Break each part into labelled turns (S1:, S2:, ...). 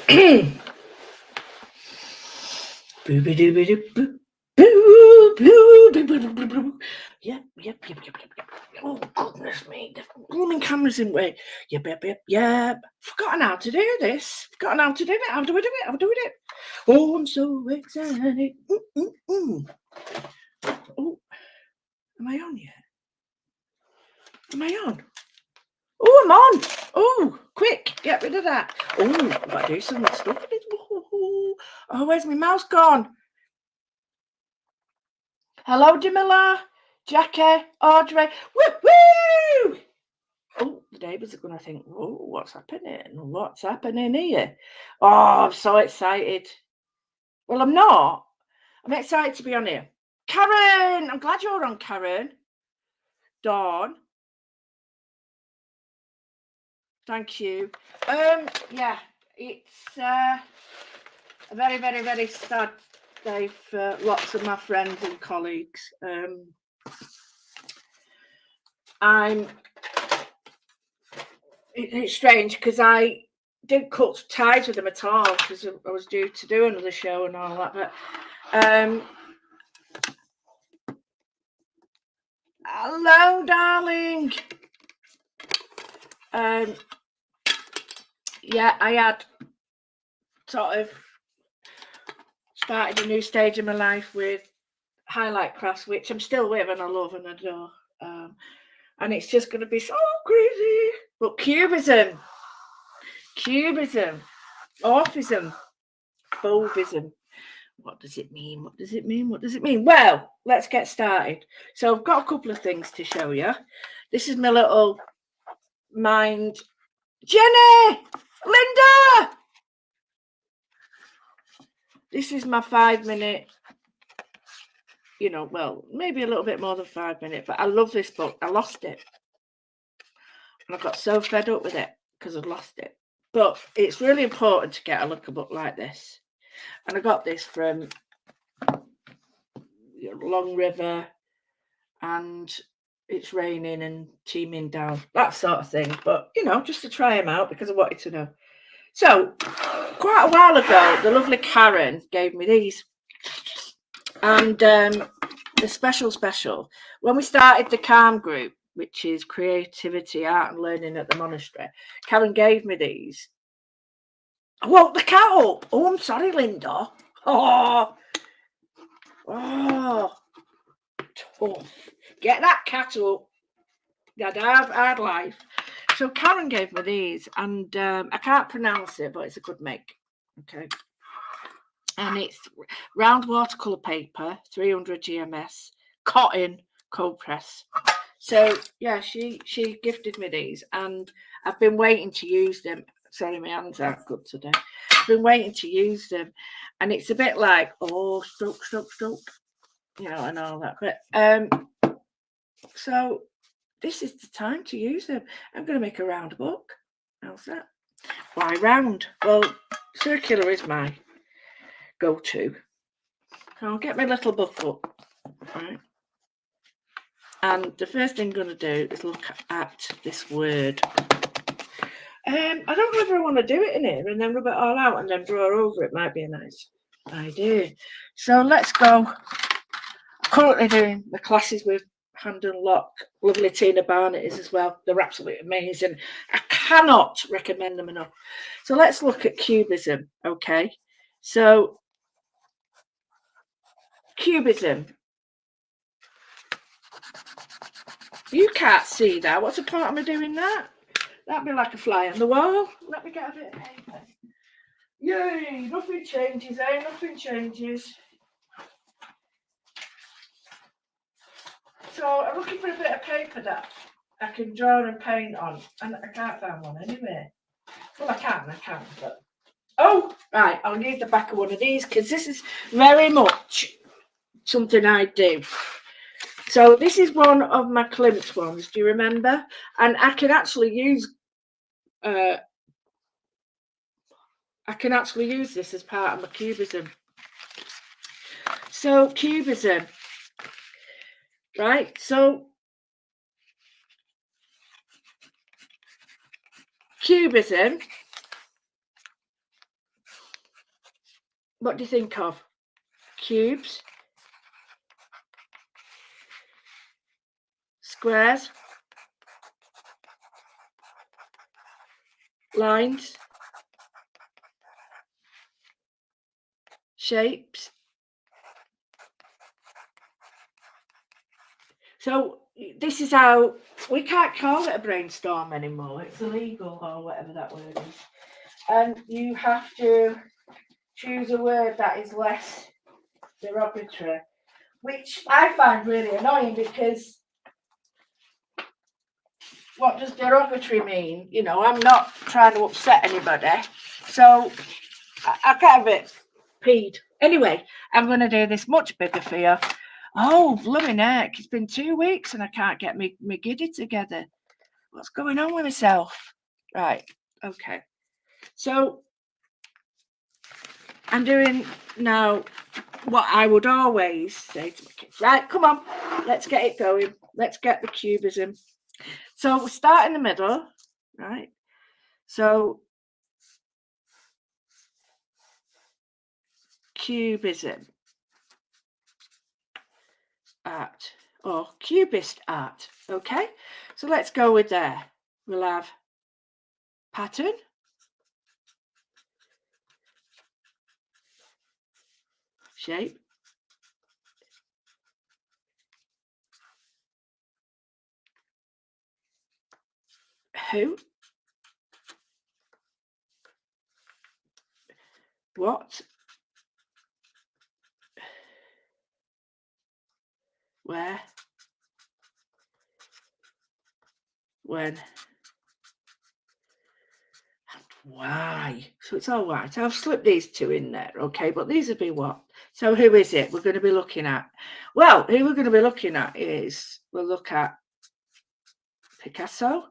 S1: Yep. Oh, goodness me. The blooming camera's in way. Yep. Forgotten how to do this. How do I do it? Oh, I'm so excited. Oh, am I on yet? Am I on? Oh, I'm on. Oh, quick, get rid of that. Oh, I've got to do some stuff. Oh, where's my mouse gone? Hello, Jamila, Jackie, Audrey. Woo! Oh, the neighbours are going to think, oh, what's happening? What's happening here? Oh, I'm so excited. Well, I'm not. I'm excited to be on here. Karen, I'm glad you're on, Karen. Dawn. Thank you. Yeah, it's a very, very, very sad day for lots of my friends and colleagues. It's strange because I didn't cut ties with them at all because I was due to do another show and all that. But hello, darling. Yeah, I had sort of started a new stage in my life with highlight crafts, which I'm still with and I love and adore. And it's just going to be so crazy. But Cubism, Orphism, Fauvism. What does it mean? Well, let's get started. So I've got a couple of things to show you. This is my little mind. Jenny! Linda! This is my 5 minute, well, maybe a little bit more than 5 minutes, but I love this book. I lost it. And I got so fed up with it because I'd lost it. But it's really important to get a look at a book like this. And I got this from Long River, and it's raining and teeming down, that sort of thing. But, just to try them out because I wanted to know. So, quite a while ago, the lovely Karen gave me these. And the special, when we started the CALM group, which is Creativity, Art and Learning at the Monastery, Karen gave me these. I woke the cat up. Oh, I'm sorry, Linda. Oh, tough. Get that cat up. Had a hard life. So Karen gave me these, and I can't pronounce it, but it's a good make. Okay. And it's round watercolour paper, 300 GMS, cotton, cold press. So yeah, she gifted me these, and I've been waiting to use them. Sorry, my hands aren't good today. I've been waiting to use them, and it's a bit like stroke, and all that. But so this is the time to use them. I'm going to make a round book. How's that? Why round? Well, circular is my go-to. So I'll get my little book up, right? And the first thing I'm going to do is look at this word. I don't know whether I want to do it in here and then rub it all out and then draw over it. Might be a nice idea. So let's go. Currently doing the classes with Hand and Lock. Lovely Tina Barnett is as well. They're absolutely amazing. I cannot recommend them enough. So let's look at Cubism. Okay. So Cubism. You can't see that. What's the point of me doing that? That'd be like a fly on the wall. Let me get a bit of paper. Yay, nothing changes, eh? Nothing changes. So I'm looking for a bit of paper that I can draw and paint on. And I can't find one anyway. Well, I can, but... Oh, right, I'll use the back of one of these because this is very much something I do. So this is one of my Klimt ones, do you remember? And I can actually use this as part of my Cubism. So Cubism, right? So Cubism What do you think of? Cubes, squares, lines, shapes. So this is how we can't call it a brainstorm anymore. It's illegal or whatever that word is. And you have to choose a word that is less derogatory, which I find really annoying because what does derogatory mean? You know, I'm not trying to upset anybody. So I get a bit peed. Anyway, I'm going to do this much bigger for you. Oh, blooming heck. It's been 2 weeks and I can't get me giddy together. What's going on with myself? Right. Okay. So I'm doing now what I would always say to my kids. Right, come on. Let's get it going. Let's get the cubism. So we start in the middle, right? So cubism art or cubist art. Okay, so let's go with there. We'll have pattern, shape, who, what, where, when, and why. So it's all right. I'll slip these two in there, okay? But these will be what? So who is it we're going to be looking at? Well, who we're going to be looking at is, we'll look at Picasso,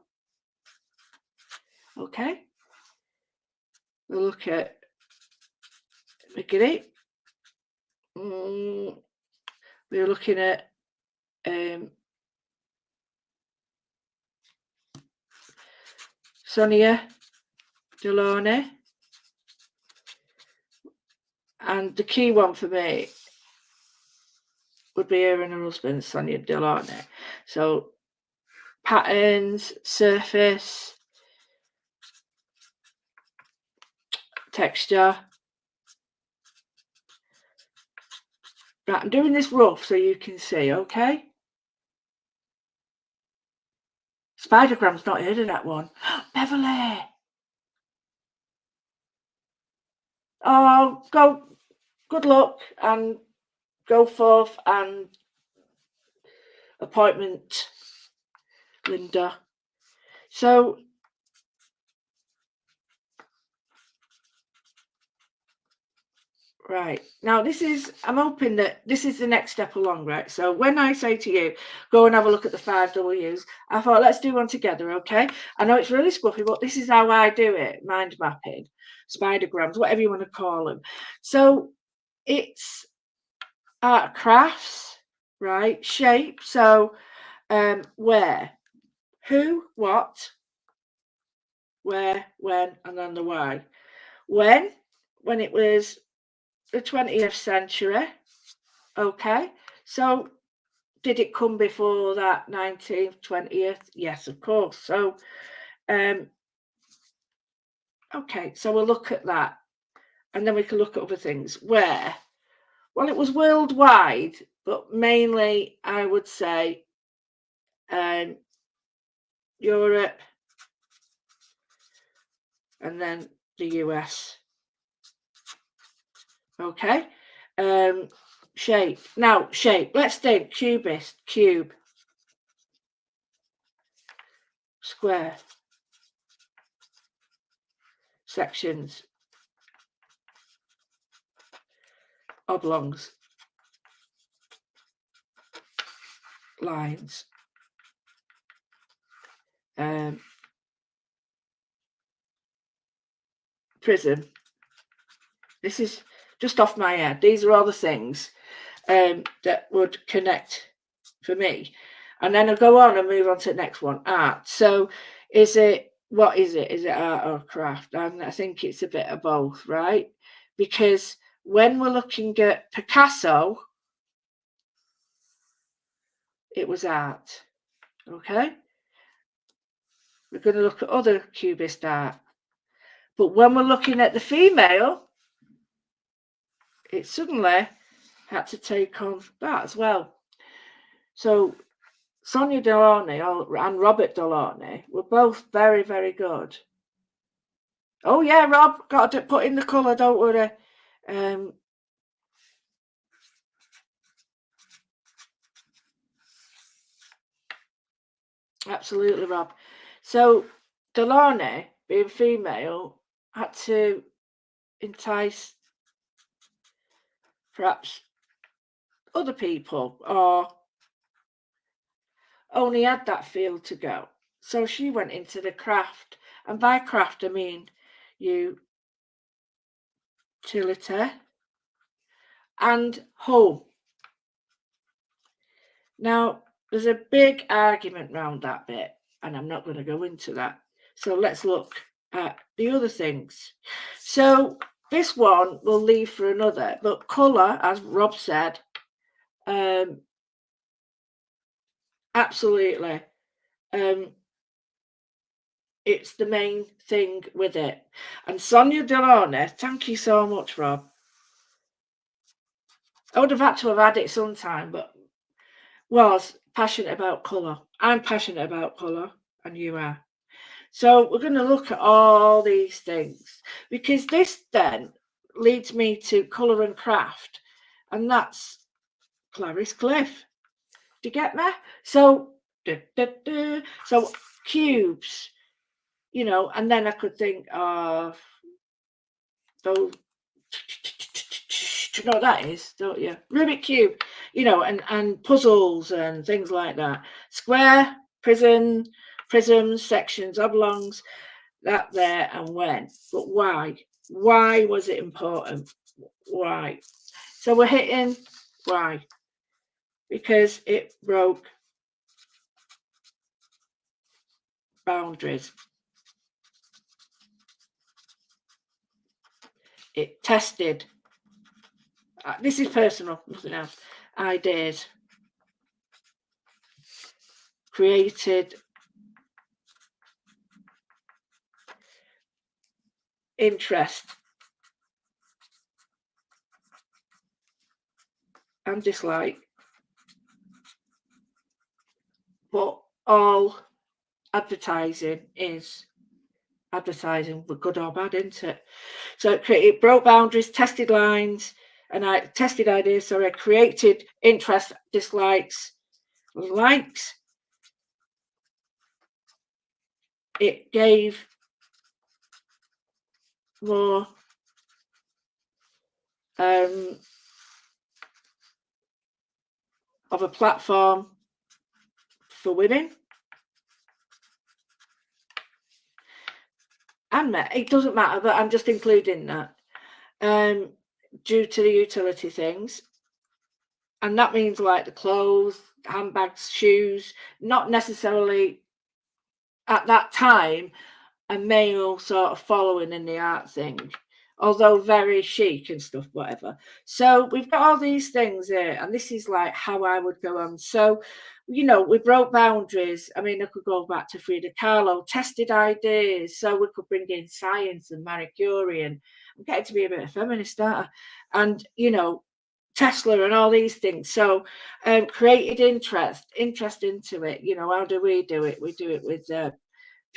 S1: okay? We'll look at Magritte. We're looking at Sonia Delaunay. And the key one for me would be her and her husband, Sonia Delaunay. So patterns, surface, texture. Right, I'm doing this rough so you can see, okay? Spidergram's not heard of that one. Beverly! Oh, go, good luck and go forth and appointment, Linda. So, right, now this is, I'm hoping that this is the next step along, right? So when I say to you, go and have a look at the 5 W's, I thought, let's do one together, okay? I know it's really scruffy, but this is how I do it, mind mapping, spidergrams, whatever you want to call them. So it's art crafts, right? Shape, so where, who, what, where, when, and then the why. When it was the 20th century, okay? So did it come before that 19th, 20th? Yes, of course. So, okay, so we'll look at that. And then we can look at other things. Where? Well, it was worldwide, but mainly I would say Europe and then the US. Okay. Shape. Now, shape. Let's think. Cubist. Cube. Square. Sections. Oblongs. Lines. Prism. This is just off my head. These are all the things that would connect for me. And then I'll go on and move on to the next one. Art. So what is it? Is it art or craft? And I think it's a bit of both, right? Because When we're looking at Picasso, it was art. Okay? We're going to look at other Cubist art. But when we're looking at the female, it suddenly had to take on that as well. So Sonia Delaunay and Robert Delaunay were both very, very good. Oh yeah, Rob, got to put in the colour, don't worry. Absolutely, Rob. So Delaunay, being female, had to entice perhaps other people or only had that field to go. So she went into the craft. And by craft, I mean utility and home. Now, there's a big argument around that bit, and I'm not going to go into that. So let's look at the other things. So this one we'll leave for another, but colour, as Rob said, absolutely. It's the main thing with it. And Sonia Delaunay, thank you so much, Rob. I would have had to have had it sometime, but was passionate about colour. I'm passionate about colour, and you are. So we're going to look at all these things, because this then leads me to colour and craft, and that's Clarice Cliff. Do you get me? So, so cubes, and then I could think of those. You know what that is, don't you? Rubik cube, and puzzles and things like that. Square, prisms, sections, oblongs, that there and when. But why? Why was it important? Why? So we're hitting why? Because it broke boundaries. It tested, this is personal, nothing else, ideas, created interest and dislike, but all advertising is advertising, but good or bad, isn't it? So it broke boundaries, tested lines, and I tested ideas. So I created interest, dislikes, likes. It gave more of a platform for women. And men, it doesn't matter, but I'm just including that due to the utility things. And that means like the clothes, handbags, shoes, not necessarily at that time a male sort of following in the art thing, although very chic and stuff, whatever. So we've got all these things here, and this is like how I would go on. So, we broke boundaries. I mean, I could go back to Frida Kahlo, tested ideas, so we could bring in science and Marie Curie, and I'm getting to be a bit of a feminist, aren't I? And, Tesla and all these things. So created interest into it. How do we do it? We do it with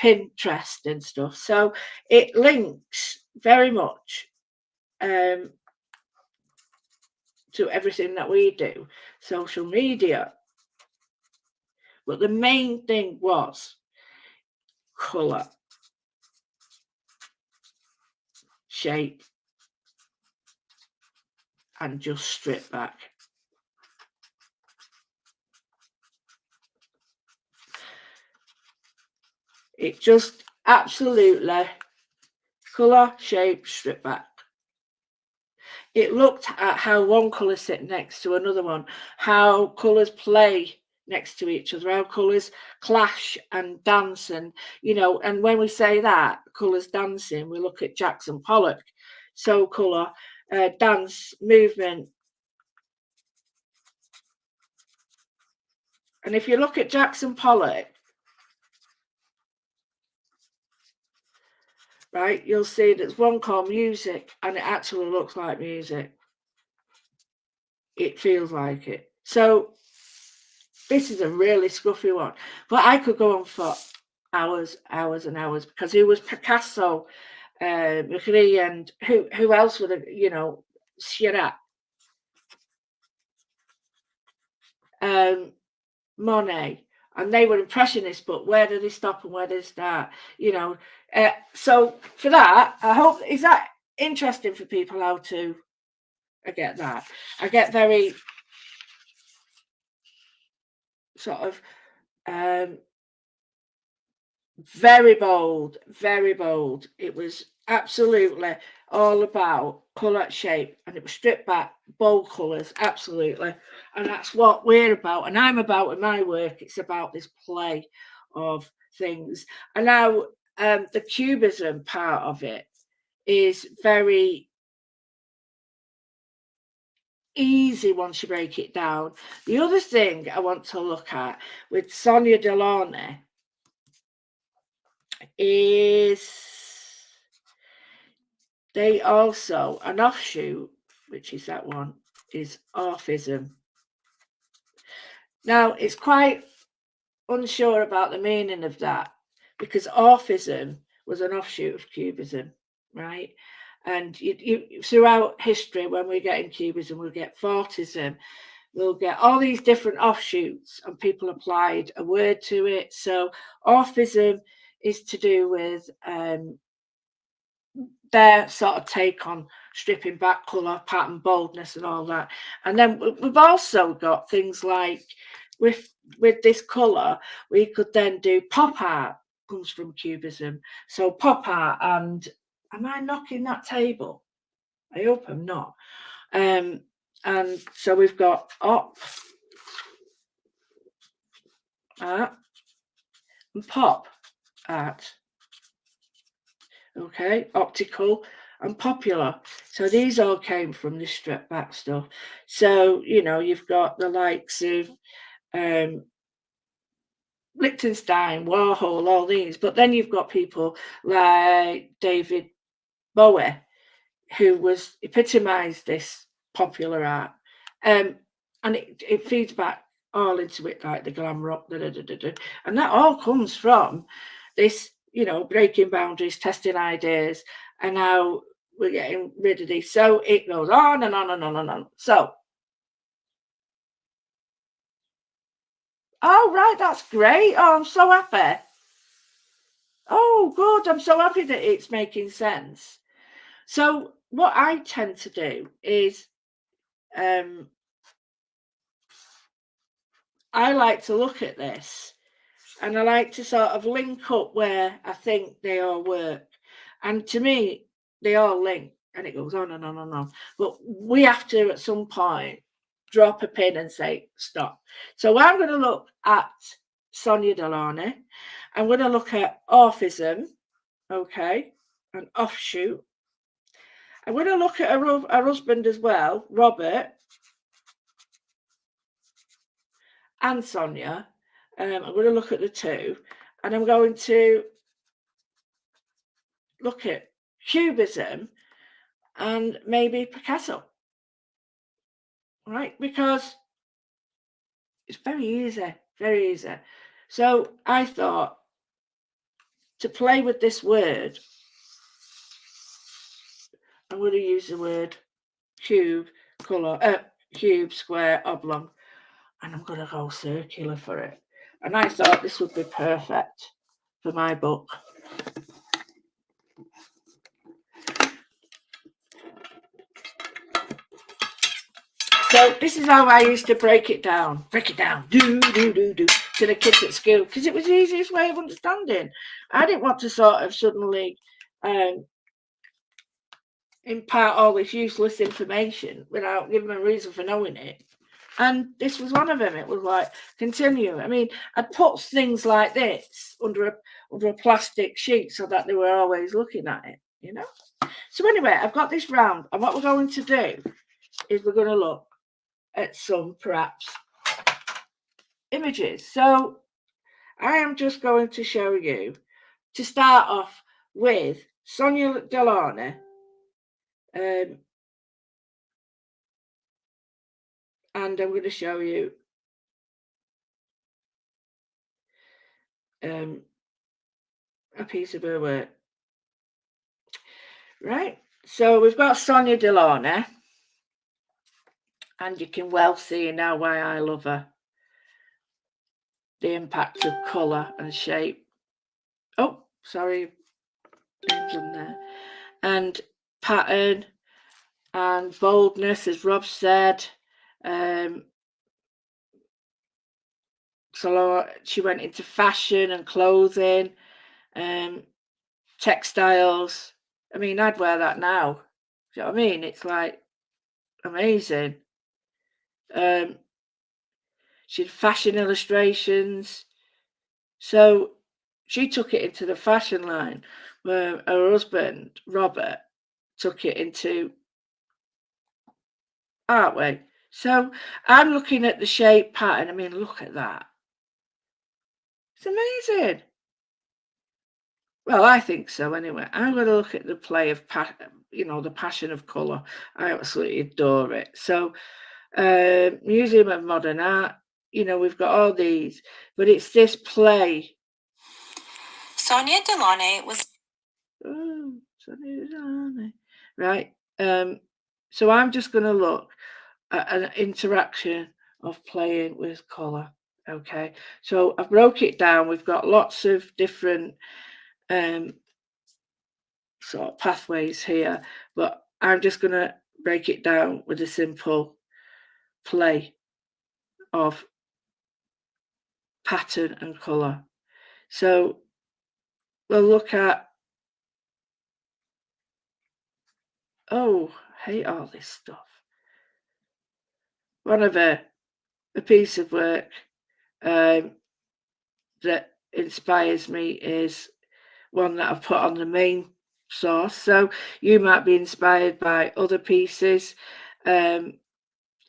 S1: Pinterest and stuff. So it links very much to everything that we do, social media. But the main thing was colour, shape, and just strip back. It just absolutely colour, shape, strip back. It looked at how one colour sit next to another one, how colours play next to each other, how colours clash and dance, and and when we say that colours dancing, we look at Jackson Pollock. So colour dance, movement. And if you look at Jackson Pollock, right, you'll see there's one called music, and it actually looks like music. It feels like it. So this is a really scruffy one, but I could go on for hours and hours, because it was Picasso, McLee, and who else would have, Seurat, Monet, and they were impressionists, but where did they stop and where did they start? So for that, I hope, is that interesting for people how to, I get that. I get very sort of very bold. It was absolutely all about colour, shape, and it was stripped back, bold colours, absolutely. And that's what we're about, and I'm about in my work. It's about this play of things. And now the cubism part of it is very easy once you break it down. The other thing I want to look at with Sonia Delaunay is they also, an offshoot, which is that one, is Orphism. Now, it's quite unsure about the meaning of that, because Orphism was an offshoot of Cubism, right? And you throughout history, when we get in Cubism, we'll get Fauvism, we'll get all these different offshoots, and people applied a word to it. So Orphism is to do with their sort of take on stripping back colour, pattern, boldness, and all that. And then we've also got things like with this colour, we could then do pop art, comes from Cubism. So pop art, and am I knocking that table? I hope I'm not. And so we've got op art and pop art. Okay, optical and popular. So these all came from this stripped back stuff. So, you've got the likes of Liechtenstein, Warhol, all these. But then you've got people like David Bowie, who was epitomised this popular art. And it feeds back all into it, like the glam rock, and that all comes from this, breaking boundaries, testing ideas, and now we're getting rid of these. So it goes on and on and on and on. So, oh, right, that's great. Oh, I'm so happy. Oh, good. I'm so happy that it's making sense. So what I tend to do is I like to look at this, and I like to sort of link up where I think they all work. And to me, they all link, and it goes on and on and on. But we have to, at some point, drop a pin and say, stop. So I'm going to look at Sonia Delaunay. I'm going to look at Orphism, okay, an offshoot. I'm going to look at her husband as well, Robert, and Sonia. I'm going to look at the two, and I'm going to look at Cubism and maybe Picasso, right? Because it's very easy, very easy. So I thought, to play with this word, I'm going to use the word cube, colour, cube, square, oblong, and I'm going to go circular for it. And I thought this would be perfect for my book. So this is how I used to break it down, do, to the kids at school, because it was the easiest way of understanding. I didn't want to sort of suddenly impart all this useless information without giving a reason for knowing it. And this was one of them. It was like, continue. I mean, I'd put things like this under a plastic sheet so that they were always looking at it, So anyway, I've got this round, and what we're going to do is we're going to look at some perhaps images. So I am just going to show you, to start off with, Sonia Delaunay. And I'm going to show you a piece of her work. Right, so we've got Sonia Delaunay, and you can well see now why I love her. The impact of colour and shape. Oh, sorry, names on there. And pattern and boldness, as Rob said. So she went into fashion and clothing, textiles. I mean, I'd wear that now. Do you know what I mean? It's like amazing. She did fashion illustrations. So she took it into the fashion line, where her husband, Robert, took it into art way. So I'm looking at the shape pattern. I mean, look at that. It's amazing. Well, I think so anyway. I'm going to look at the play of, the passion of colour. I absolutely adore it. So Museum of Modern Art, we've got all these, but it's this play.
S2: Sonia Delaunay was...
S1: Oh, Sonia Delaunay. Right. So I'm just going to look at an interaction of playing with colour. Okay. So I broke it down. We've got lots of different sort of pathways here, but I'm just going to break it down with a simple play of pattern and colour. So we'll look at, I hate all this stuff. One of a piece of work that inspires me is one that I've put on the main source. So you might be inspired by other pieces and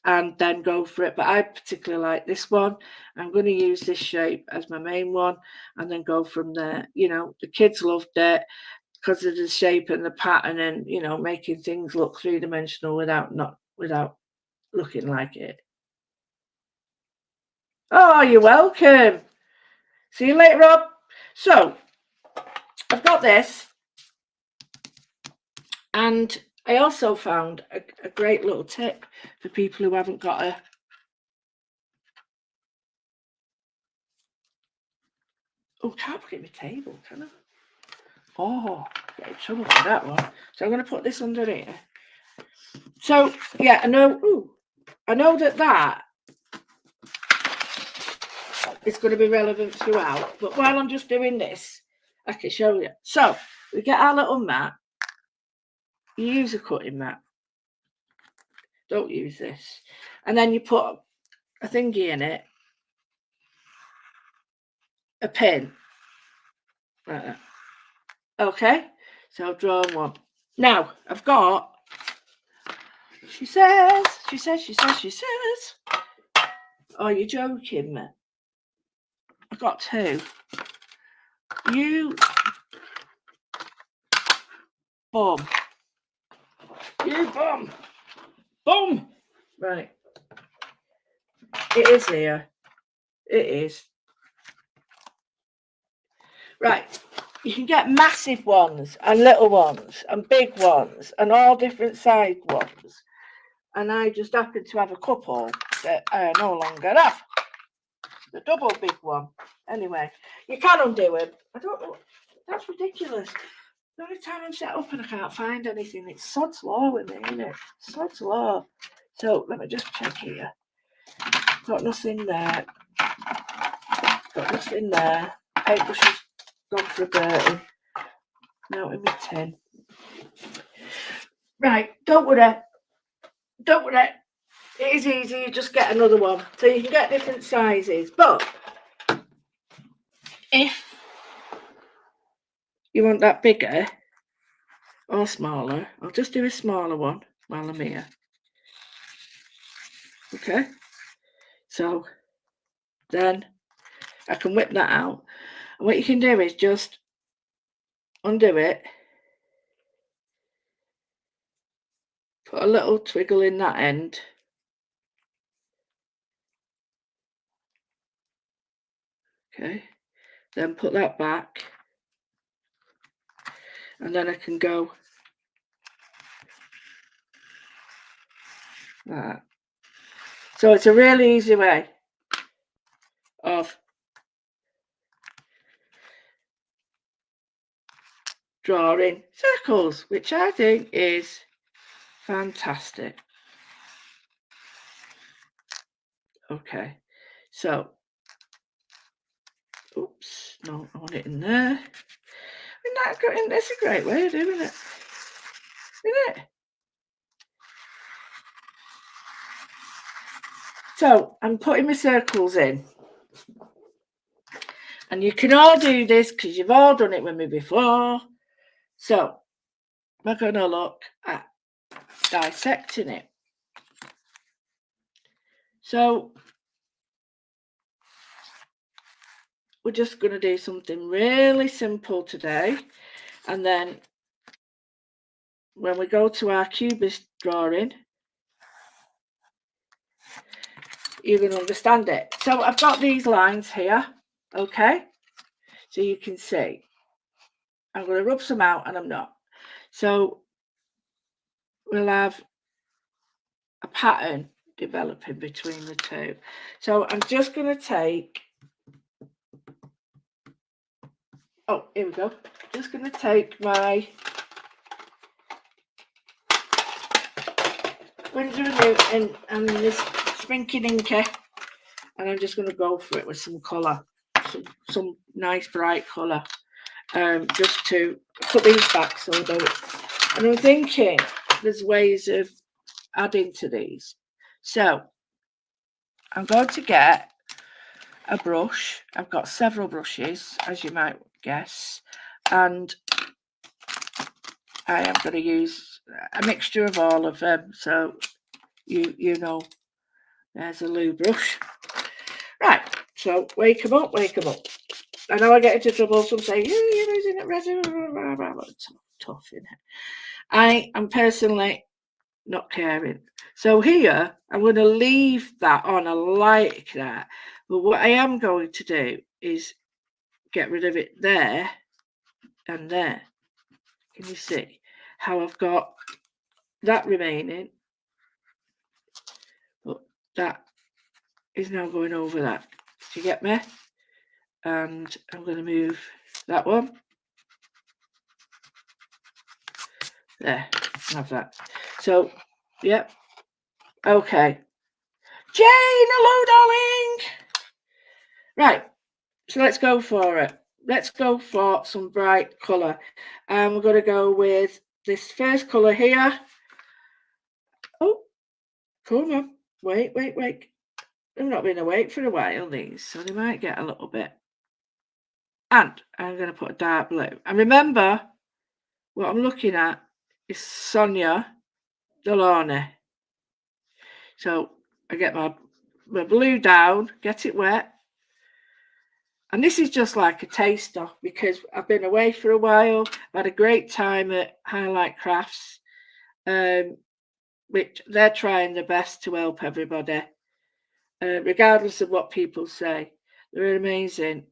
S1: then go for it. But I particularly like this one. I'm going to use this shape as my main one and then go from there. The kids loved it because of the shape and the pattern and, making things look three-dimensional without looking like it. Oh, you're welcome. See you later, Rob. So I've got this, and I also found a great little tip for people who haven't got a can't put it on my table, can I? Oh, get in trouble for that one. So I'm going to put this under here. So yeah, I know that is going to be relevant throughout, but while I'm just doing this, I can show you. So we get our little mat. You use a cutting mat. Don't use this. And then you put a thingy in it, a pin. Like that. Okay, so I've drawn one. Now I've got, she says. Oh, you're joking me. I've got two. You bum. You bum. Bum. Right. It is here. It is. Right. You can get massive ones and little ones and big ones and all different size ones. And I just happen to have a couple that I no longer have. The double big one. Anyway, you can undo them. I don't know. That's ridiculous. The only time I'm set up and I can't find anything, it's sod's law with me, isn't it? Sod's law. So let me just check here. Got nothing there. Got nothing there. Paintbrush has gone for a dirty. Now in my tin. Right, don't worry. Don't worry. It is easy, you just get another one. So you can get different sizes. But if you want that bigger, or smaller. I'll just do a smaller one while I'm here. Okay, so then I can whip that out. And what you can do is just undo it, put a little twiggle in that end. Okay, then put that back. And then I can go like that. So it's a really easy way of drawing circles, which I think is fantastic. Okay, so, oops, no, I want it in there. And that's a great way of doing it, isn't it? So I'm putting my circles in. And you can all do this because you've all done it with me before. So we're going to look at dissecting it. So we're just going to do something really simple today. And then when we go to our cubist drawing, you're going to understand it. So I've got these lines here, okay? So you can see. I'm going to rub some out and I'm not. So we'll have a pattern developing between the two. So I'm just going to take, oh, here we go. Just going to take my Winsor & Newton and this Spinking Inky, and I'm just going to go for it with some colour, some nice bright colour, just to put these back so I don't. And I'm thinking there's ways of adding to these. So I'm going to get a brush. I've got several brushes, as you might guess, and I am going to use a mixture of all of them. So you know, there's a loo brush. Right, so wake them up, wake them up. I know I get into trouble, some say, you're using it resin, it's tough, isn't it? I am personally not caring. So here, I'm going to leave that on, I like that. But what I am going to do is get rid of it there and there. Can you see how I've got that remaining? But that is now going over that. Do you get me? And I'm going to move that one. There, have that. So, yep. Okay. Jane, hello, darling. Right, so let's go for it. Let's go for some bright colour. And we're going to go with this first colour here. Oh, come on. Wait. They've not been awake for a while, these, so they might get a little bit. And I'm going to put a dark blue. And remember, what I'm looking at is Sonia Delaunay. So I get my blue down, get it wet. And this is just like a taster because I've been away for a while. I've had a great time at Highlight Crafts, which they're trying their best to help everybody, regardless of what people say. They're amazing.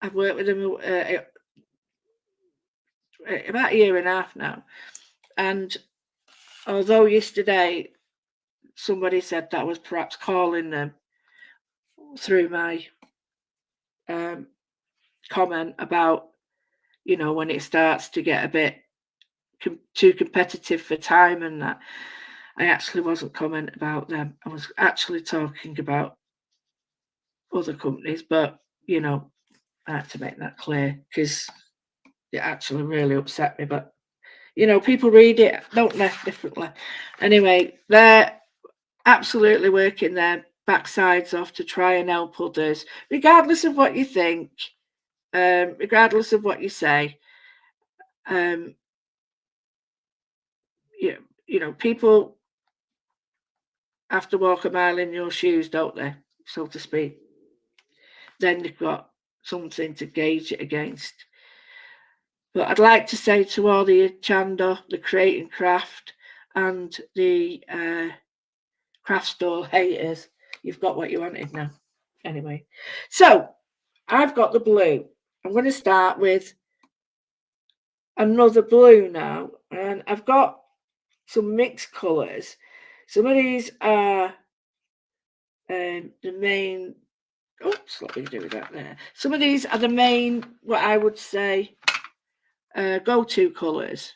S1: I've worked with them about a year and a half now. And although yesterday somebody said that I was perhaps calling them through my comment about, you know, when it starts to get a bit too competitive for time and that, I actually wasn't commenting about them. I was actually talking about other companies, but, you know, I had to make that clear because it actually really upset me. But, you know, people read it, don't they, differently. Anyway, they're absolutely working their backsides off to try and help others, regardless of what you think, regardless of what you say. you know, people have to walk a mile in your shoes, don't they, so to speak. Then they've got something to gauge it against. But I'd like to say to all the Chando, the Create and Craft, and the craft store haters, you've got what you wanted now. Anyway, so I've got the blue. I'm going to start with another blue now, and I've got some mixed colours. Some of these are the main. Oops, let me do that there. Some of these are the main, what I would say, go-to colours.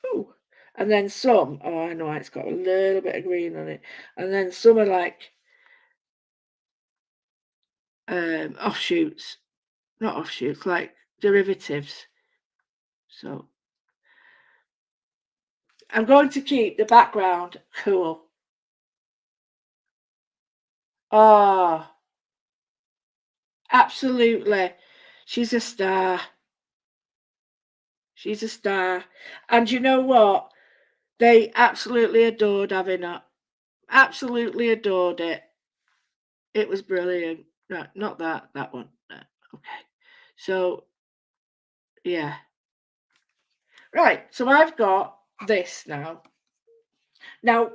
S1: Oh, and then some. Oh, I know it's got a little bit of green on it, and then some are like offshoots, not offshoots, like derivatives. So I'm going to keep the background cool. Oh, absolutely. She's a star. She's a star. And you know what? They absolutely adored having her. Absolutely adored it. It was brilliant. No, not that one. No. Okay. So, yeah. Right. So I've got this now. Now,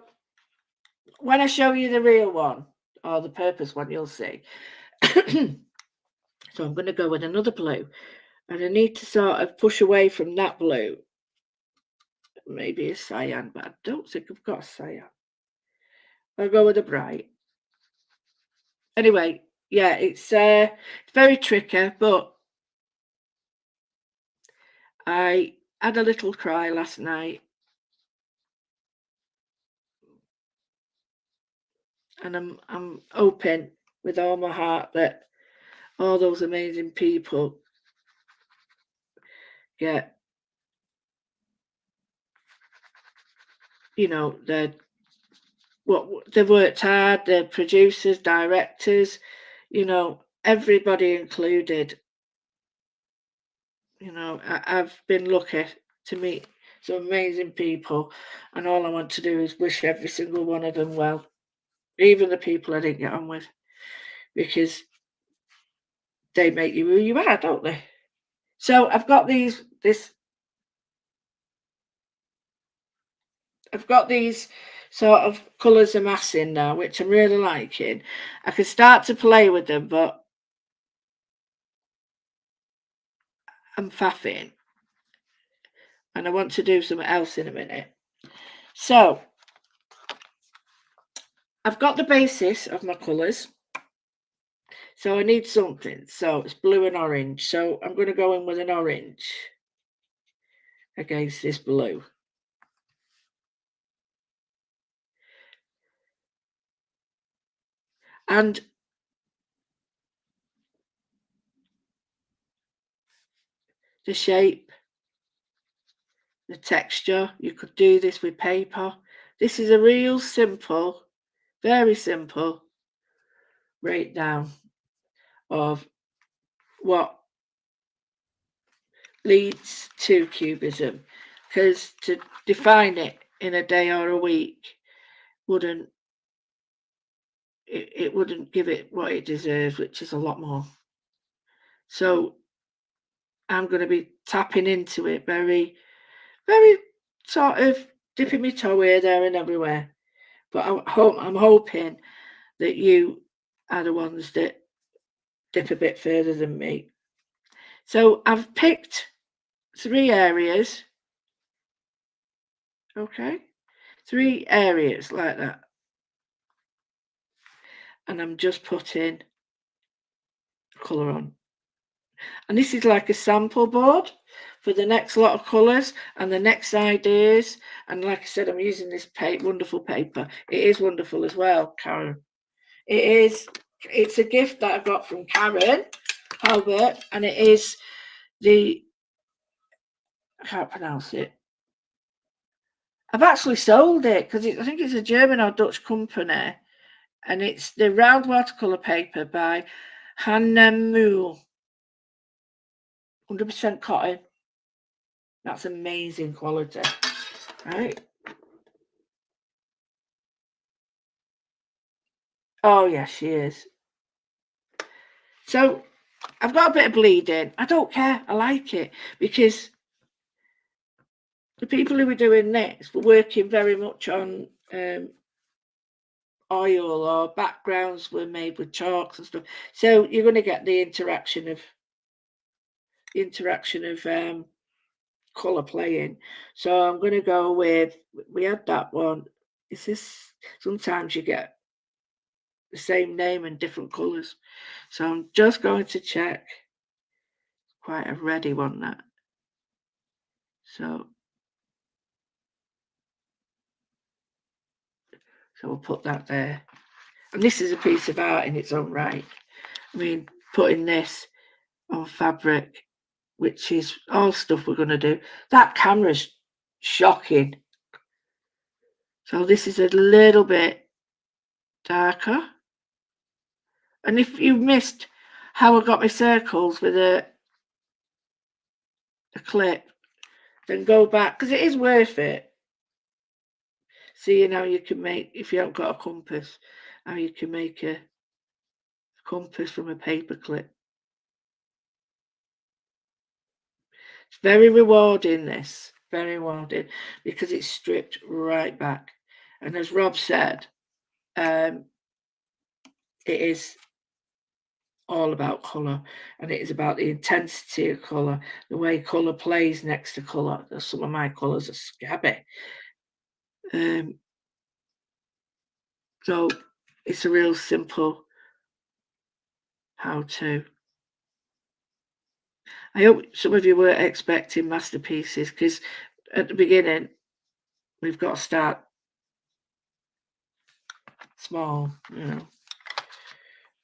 S1: when I show you the real one, or the purpose one, you'll see. So I'm going to go with another blue. And I need to sort of push away from that blue. Maybe a cyan, but I don't think I've got a cyan. I'll go with a bright. Anyway, yeah, it's very tricky, but I had a little cry last night. And I'm hoping with all my heart that all those amazing people get, you know, they've worked hard, the producers, directors, you know, everybody included. You know, I've been lucky to meet some amazing people, and all I want to do is wish every single one of them well, even the people I didn't get on with, because they make you who you are, don't they? So I've got these sort of colours amassing now, which I'm really liking. I can start to play with them, but I'm faffing. And I want to do something else in a minute. So I've got the basis of my colours. So I need something. So it's blue and orange. So I'm going to go in with an orange against this blue. And the shape, the texture, you could do this with paper. This is a real simple, very simple breakdown of what leads to Cubism, because to define it in a day or a week wouldn't give it what it deserves, which is a lot more. So I'm going to be tapping into it very, very sort of dipping my toe here, there, and everywhere. But I'm hoping that you are the ones that dip a bit further than me. So I've picked 3 areas. Okay, 3 areas like that. And I'm just putting colour on. And this is like a sample board for the next lot of colours and the next ideas. And like I said, I'm using this wonderful paper. It is wonderful as well, Karen. It is. It's a gift that I got from Karen Albert, and it is I can't pronounce it. I've actually sold it because I think it's a German or Dutch company, and it's the round watercolour paper by Hannah Moore. 100% cotton. That's amazing quality, right? Oh, yes, she is. So I've got a bit of bleeding. I don't care. I like it because the people who were doing this were working very much on oil, or backgrounds were made with chalks and stuff. So you're going to get the interaction of colour playing. So I'm going to go with, we had that one. Is this, sometimes you get the same name and different colours. So I'm just going to check. Quite a ready one, that. So we'll put that there. And this is a piece of art in its own right. I mean, putting this on fabric, which is all stuff we're going to do. That camera's shocking. So this is a little bit darker. And if you missed how I got my circles with a clip, then go back, because it is worth it. Seeing how you can make, if you haven't got a compass, how you can make a compass from a paper clip. It's very rewarding, this. Very rewarding, because it's stripped right back. And as Rob said, it is all about colour, and it is about the intensity of colour, the way colour plays next to colour. Some of my colours are scabby. So it's a real simple how to. I hope some of you were expecting masterpieces, because at the beginning we've got to start small, you know.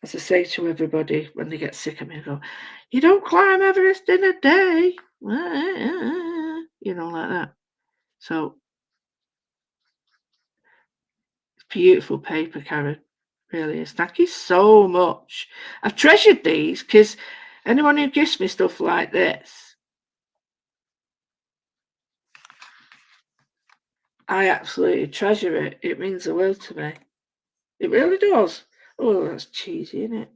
S1: As I say to everybody when they get sick of me, I go, you don't climb Everest in a day. You know, like that. So, it's beautiful paper, Karen. Really is. Thank you so much. I've treasured these, because anyone who gives me stuff like this, I absolutely treasure it. It means the world to me. It really does. Oh, that's cheesy, isn't it?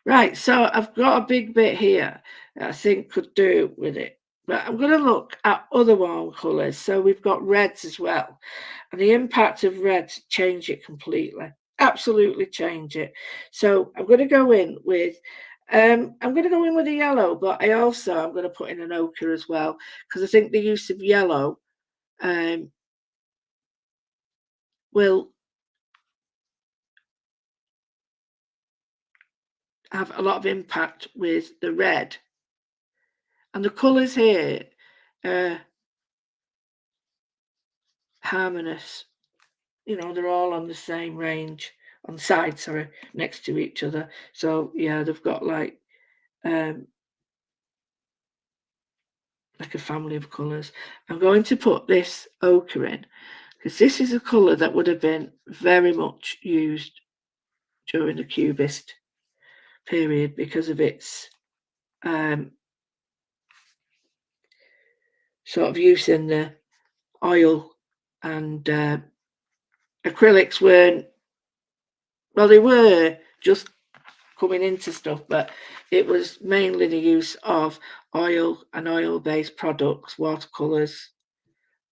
S1: Right, so I've got a big bit here that I think could do with it. But I'm going to look at other warm colours. So we've got reds as well. And the impact of reds change it completely. Absolutely change it. So I'm going to go in with I'm going to go in with a yellow, but I'm going to put in an ochre as well, because I think the use of yellow will have a lot of impact with the red. And the colours here are harmonious. You know, they're all on the same range, on side, sorry, next to each other. So yeah, they've got like a family of colours. I'm going to put this ochre in, because this is a colour that would have been very much used during the Cubist period, because of its sort of use in the oil. And acrylics weren't, well, they were just coming into stuff, but it was mainly the use of oil and oil-based products, watercolors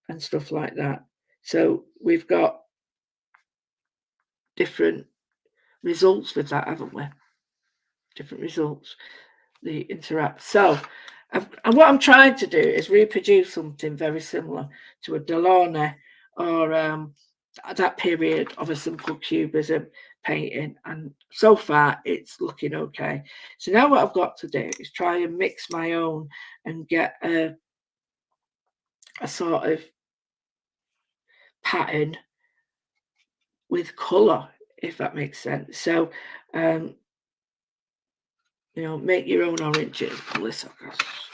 S1: and stuff like that. So we've got different results with that, haven't we? Different results, the interact. So and what I'm trying to do is reproduce something very similar to a Delaunay, or that period of a simple cubism painting, and so far it's looking okay. So now what I've got to do is try and mix my own and get a sort of pattern with colour, if that makes sense. So you know, make your own oranges. Pull this up.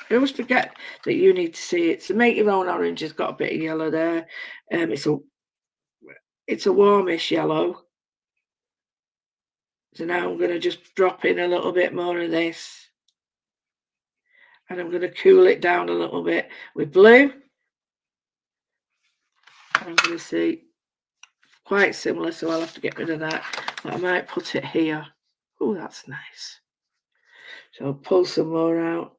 S1: I always forget that you need to see it. So make your own orange. Has got a bit of yellow there. It's a warmish yellow. So now I'm going to just drop in a little bit more of this. And I'm going to cool it down a little bit with blue. And I'm going to see quite similar, so I'll have to get rid of that. But I might put it here. Oh, that's nice. So I'll pull some more out.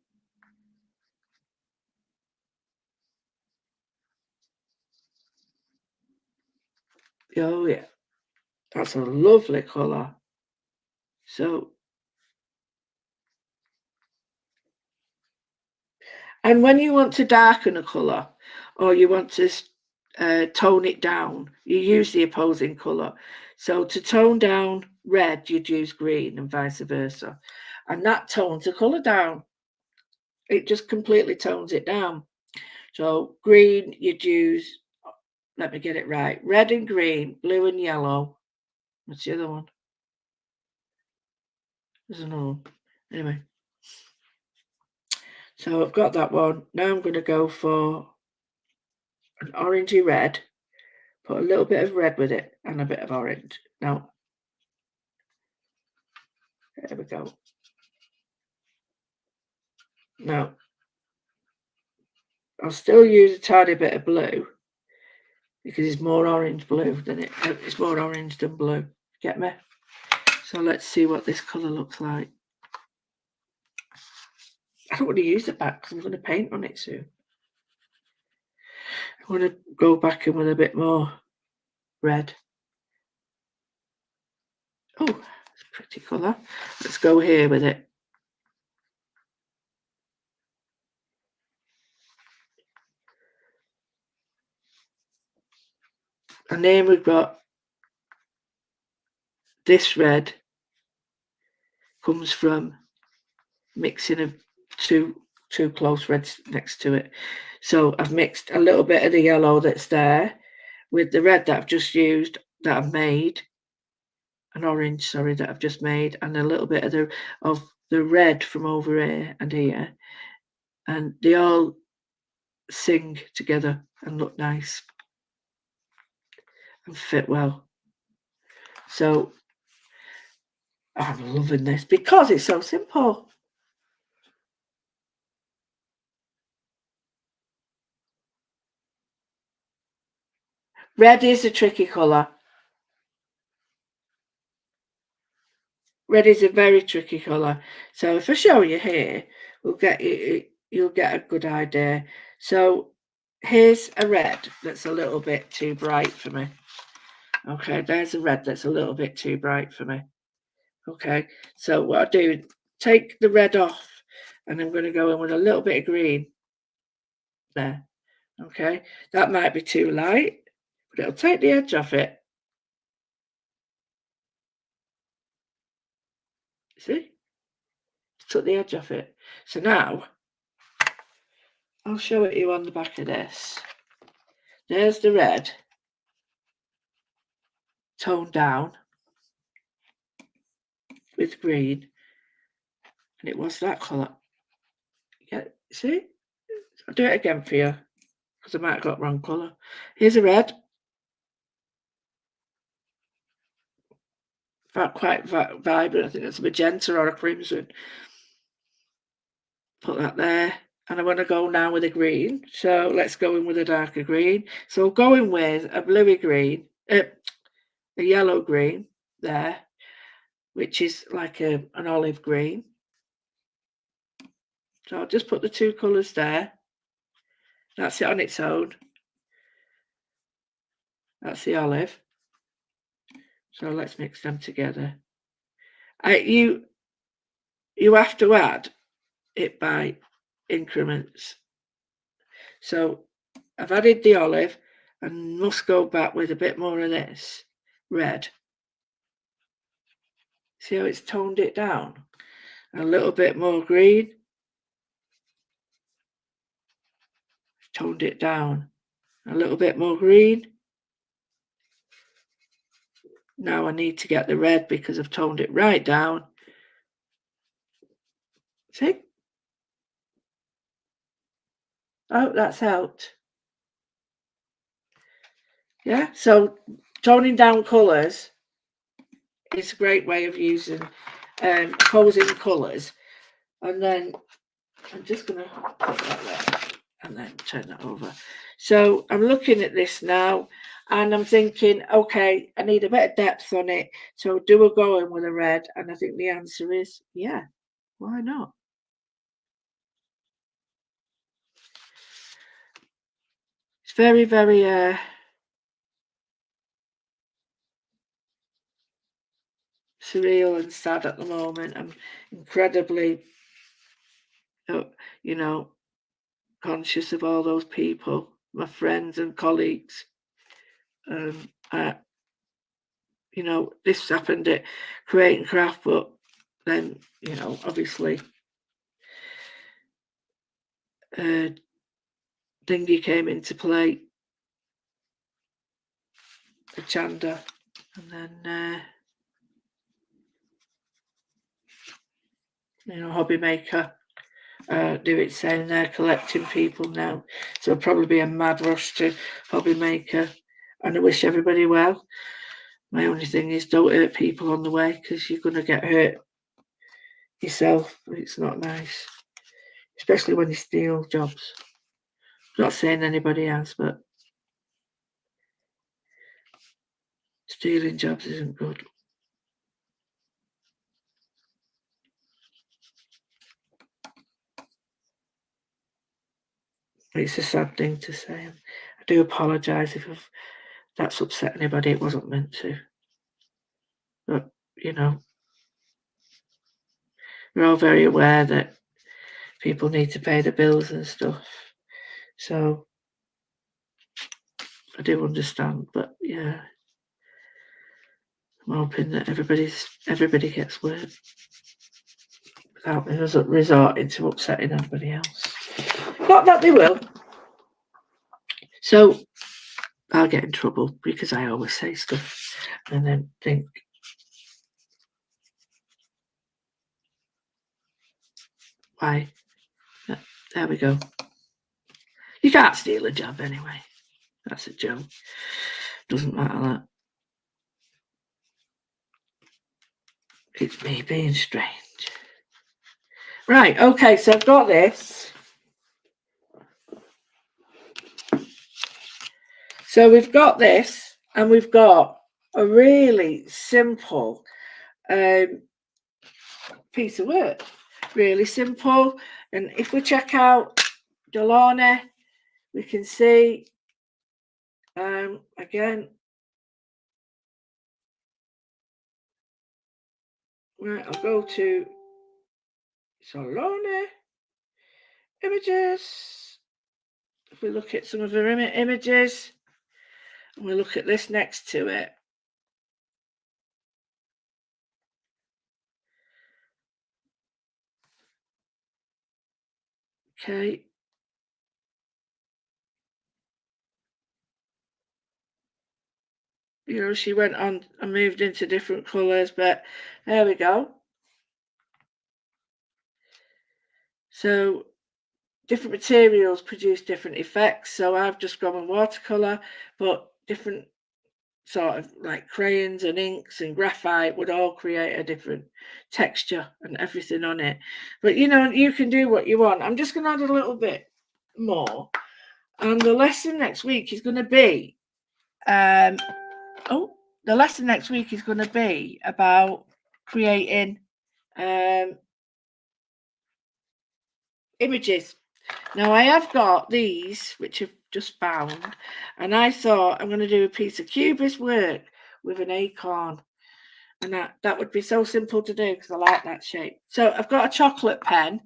S1: Oh yeah, that's a lovely colour. So, and when you want to darken a colour or you want to tone it down, you use the opposing colour. So to tone down red, you'd use green and vice versa. And that tones the colour down. It just completely tones it down. So green, you'd use, let me get it right, red and green, blue and yellow. What's the other one? There's another one. Anyway. So I've got that one. Now I'm going to go for an orangey red. Put a little bit of red with it and a bit of orange. Now, there we go. Now, I'll still use a tiny bit of blue because it's more orange blue than it's more orange than blue. Get me? So let's see what this colour looks like. I don't want to use it back because I'm going to paint on it soon. I want to go back in with a bit more red. Oh, it's a pretty colour. Let's go here with it. And then we've got this red comes from mixing of two close reds next to it. So I've mixed a little bit of the yellow that's there with the red that I've just used, that I've made, an orange, sorry, that I've just made, and a little bit of the red from over here and here, and they all sing together and look nice and fit well. So I'm loving this because it's so simple. Red is a tricky colour. Red is a very tricky colour. So if I show you here, you'll get a good idea. So here's a red that's a little bit too bright for me. Okay, there's a red that's a little bit too bright for me. Okay, so what I do, take the red off, and I'm going to go in with a little bit of green there. Okay, that might be too light, but it'll take the edge off it. See? Took the edge off it. So now I'll show it you on the back of this. There's the red toned down with green, and it was that colour. Yeah, see? I'll do it again for you because I might have got wrong colour. Here's a red. Quite vibrant. I think it's a magenta or a crimson. Put that there. And I want to go now with a green. So let's go in with a darker green. So going with a bluey green, a yellow green there, which is like an olive green. So I'll just put the two colours there. That's it on its own. That's the olive. So let's mix them together. You have to add it by increments. So I've added the olive and must go back with a bit more of this red. See how it's toned it down? A little bit more green. Toned it down. A little bit more green. Now I need to get the red because I've toned it right down. See? I hope that's helped. Yeah, so toning down colours is a great way of using opposing colours. And then I'm just going to put that there and then turn that over. So I'm looking at this now and I'm thinking, okay, I need a bit of depth on it. So do I go in with a red? And I think the answer is, yeah, why not? It's very, very surreal and sad at the moment. I'm incredibly, you know, conscious of all those people, my friends and colleagues. You know, this happened at Create and Craft, but then, you know, obviously Dingy came into play, the Chanda, and then you know, Hobby Maker do its same. They're collecting people now, so it'll probably be a mad rush to Hobby Maker, and I wish everybody well. My only thing is don't hurt people on the way because you're going to get hurt yourself. It's not nice, especially when you steal jobs. I'm not saying anybody has, but stealing jobs isn't good. It's a sad thing to say. I do apologise if that's upset anybody. It wasn't meant to. But, you know, we're all very aware that people need to pay the bills and stuff. So I do understand. But yeah, I'm hoping that everybody gets work without resorting to upsetting everybody else. Not that they will. So I'll get in trouble because I always say stuff and then think, why? There we go. You can't steal a job anyway. That's a joke. Doesn't matter that. It's me being strange. Right, okay, so I've got this. So we've got this, and we've got a really simple piece of work. Really simple. And if we check out Delaunay, we can see, again, right, I'll go to Delaunay images. If we look at some of her images, and we look at this next to it, okay. You know, she went on and moved into different colours, but there we go. So different materials produce different effects. So I've just gone on watercolour, but different sort of like crayons and inks and graphite would all create a different texture and everything on it. But you know, you can do what you want. I'm just going to add a little bit more. And the lesson next week is going to be, the lesson next week is going to be about creating images. Now I have got these, which I've just found, and I thought I'm going to do a piece of cubist work with an acorn, and that would be so simple to do because I like that shape. So I've got a chocolate pen.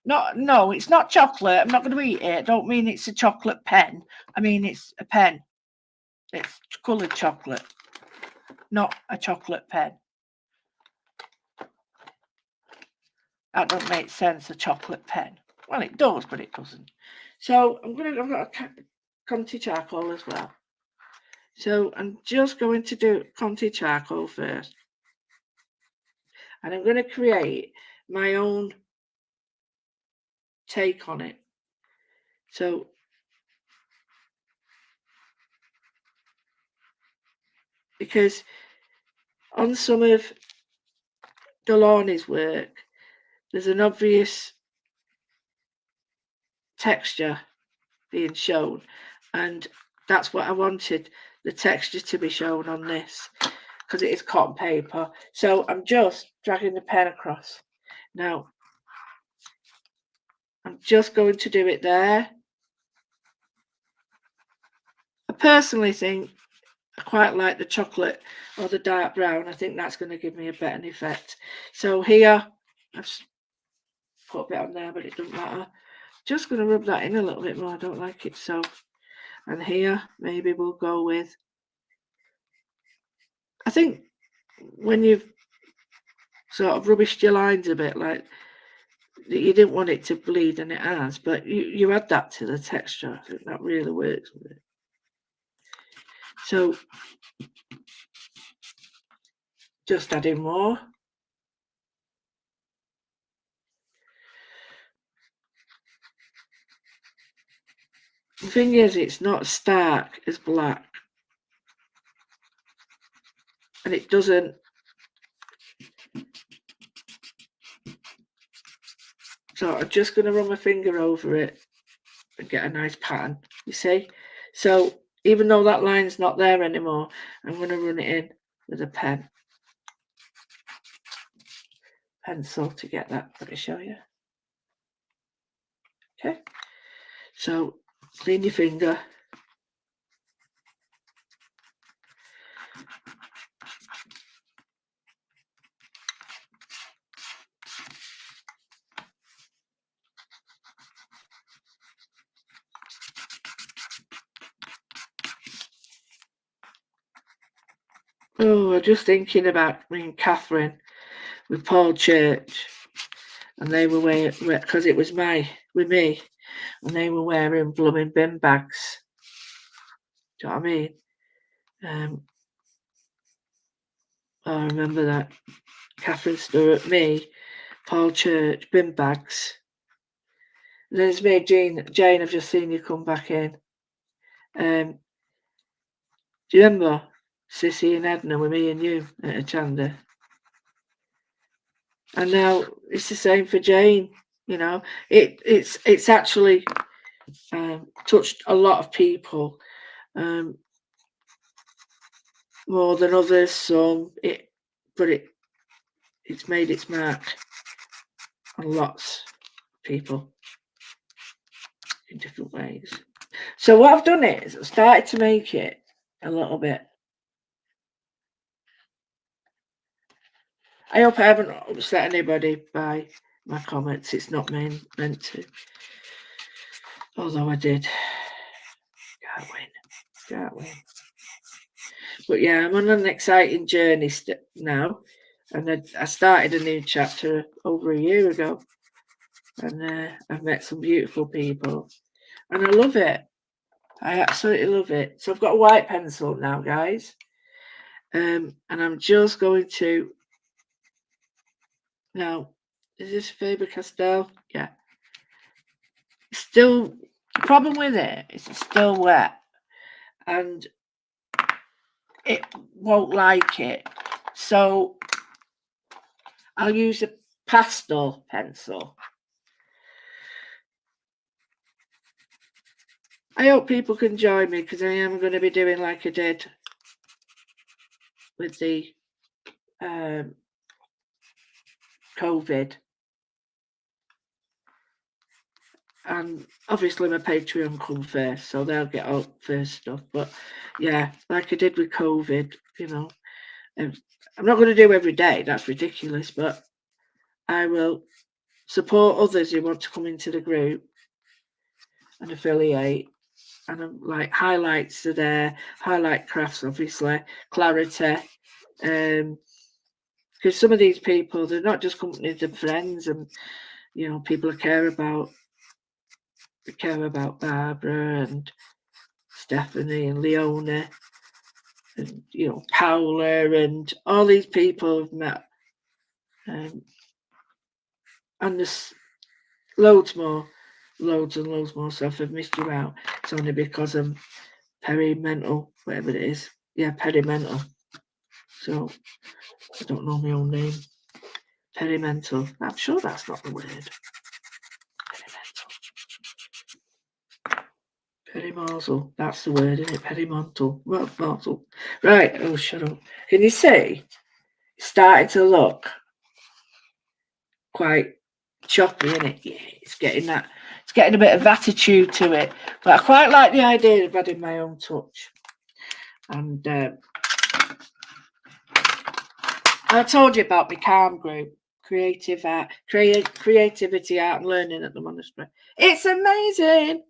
S1: No, it's not chocolate. I'm not going to eat it. I don't mean it's a chocolate pen. I mean it's a pen. It's coloured chocolate, not a chocolate pen. That doesn't make sense, a chocolate pen. Well, it does, but it doesn't. So I've got a Conti charcoal as well. So I'm just going to do Conti charcoal first. And I'm going to create my own take on it. So because on some of Delaunay's work, there's an obvious texture being shown, and that's what I wanted the texture to be shown on this, because it is cotton paper. So I'm just dragging the pen across. Now I'm just going to do it there. I personally think I quite like the chocolate or the dark brown. I think that's going to give me a better effect. So here I've put a bit on there, but it doesn't matter. Just going to rub that in a little bit more. I don't like it so. And here maybe we'll go with, I think when you've sort of rubbished your lines a bit, like you didn't want it to bleed, and it has, but you add that to the texture. I think that really works with it. So just adding more. The thing is, it's not stark as black, and it doesn't. So I'm just going to run my finger over it and get a nice pattern, you see? So even though that line's not there anymore, I'm going to run it in with a pencil to get that. Let me show you. Okay. So clean your finger. Oh, I'm just thinking about me and Catherine with Paul Church, and they were wearing, because it was with me, and they were wearing blooming bin bags. Do you know what I mean? I remember that. Catherine Stewart, me, Paul Church, bin bags. And then it's me, Jane, I've just seen you come back in. Do you remember Sissy and Edna with me and you at a Chanda? And now it's the same for Jane. You know, it's actually touched a lot of people, more than others. Some but it's made its mark on lots of people in different ways. So what I've done is I've started to make it a little bit. I hope I haven't upset anybody by my comments. It's not meant to. Although I did. Can't win. But yeah, I'm on an exciting journey now. And I started a new chapter over a year ago. And I've met some beautiful people. And I love it. I absolutely love it. So I've got a white pencil now, guys. And I'm just going to... Now, is this Faber-Castell? Yeah. Still, the problem with it is it's still wet. And it won't like it. So I'll use a pastel pencil. I hope people can join me, because I am going to be doing like I did with the COVID. And obviously my Patreon come first, so they'll get out first stuff. But yeah, like I did with COVID, you know, I'm not going to do every day. That's ridiculous. But I will support others who want to come into the group and affiliate. And I'm like, highlights are there, highlight crafts, obviously, clarity. Because some of these people, they're not just companies, they're friends, and you know, people I care about. I care about Barbara and Stephanie and Leona and, you know, Paula and all these people I've met. And there's loads and loads more. So if I've missed you out, it's only because I'm perimental, whatever it is. Yeah, perimental. So I don't know my own name. Perimental. I'm sure that's not the word. Perimental. Perimorsal. That's the word, isn't it? Perimontal. Well, morsel. Right. Oh, shut up. Can you see? It's starting to look quite choppy, isn't it? Yeah, it's getting that. It's getting a bit of attitude to it. But I quite like the idea of adding my own touch. And I told you about my calm group, creativity, art and learning at the monastery. It's amazing.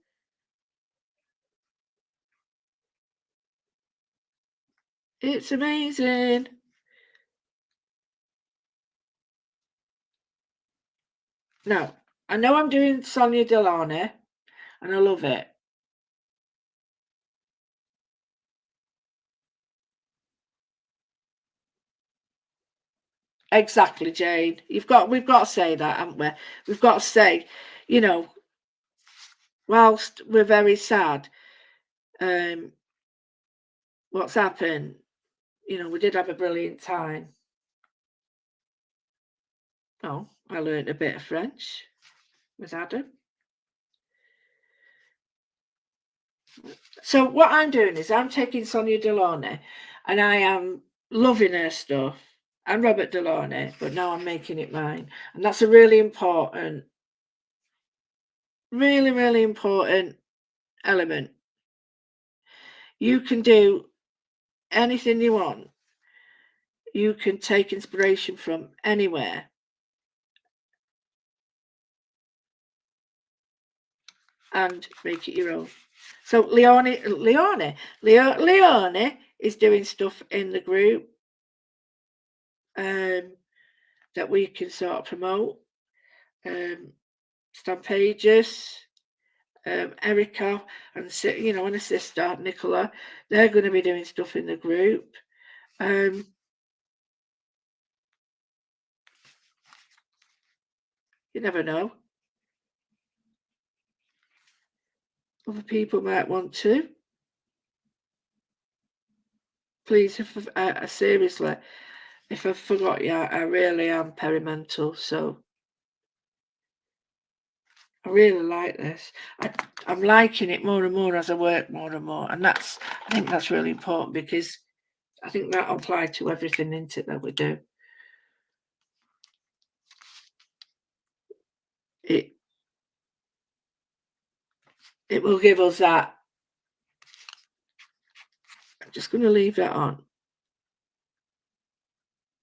S1: It's amazing. Now, I know I'm doing Sonia Delaunay, and I love it. Exactly, Jane. We've got to say that, haven't we? We've got to say, you know, whilst we're very sad, what's happened, you know, we did have a brilliant time. Oh, I learned a bit of French with Adam. So what I'm doing is I'm taking Sonia Delaunay and I am loving her stuff and Robert Delaunay, but now I'm making it mine. And that's a really important, really important element. You can do anything you want. You can take inspiration from anywhere. And make it your own. So Leone is doing stuff in the group that we can sort of promote. Stampages, Erica, and and a sister Nicola, they're going to be doing stuff in the group. You never know. Other people might want to. Please, seriously, if I forgot you, I really am perimental, so I really like this. I'm liking it more and more as I work more and more, and I think that's really important because I think that'll apply to everything into it that we do. It will give us that. I'm just going to leave that on.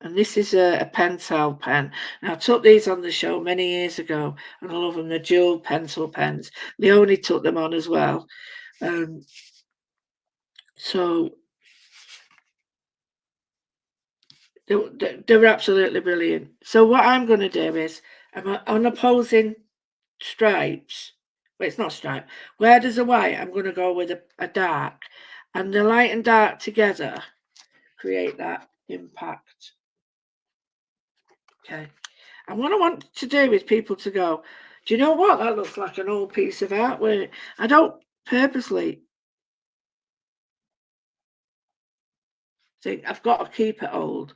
S1: And this is a Pentel pen. Now, I took these on the show many years ago, and I love them. The dual pencil pens. Leone took them on as well. So they're absolutely brilliant. So what I'm going to do is, I'm on opposing stripes. Well, it's not stripe. Where there's a white, I'm going to go with a dark. And the light and dark together create that impact. Okay. And what I want to do is people to go, do you know what? That looks like an old piece of artwork. I don't purposely think I've got to keep it old.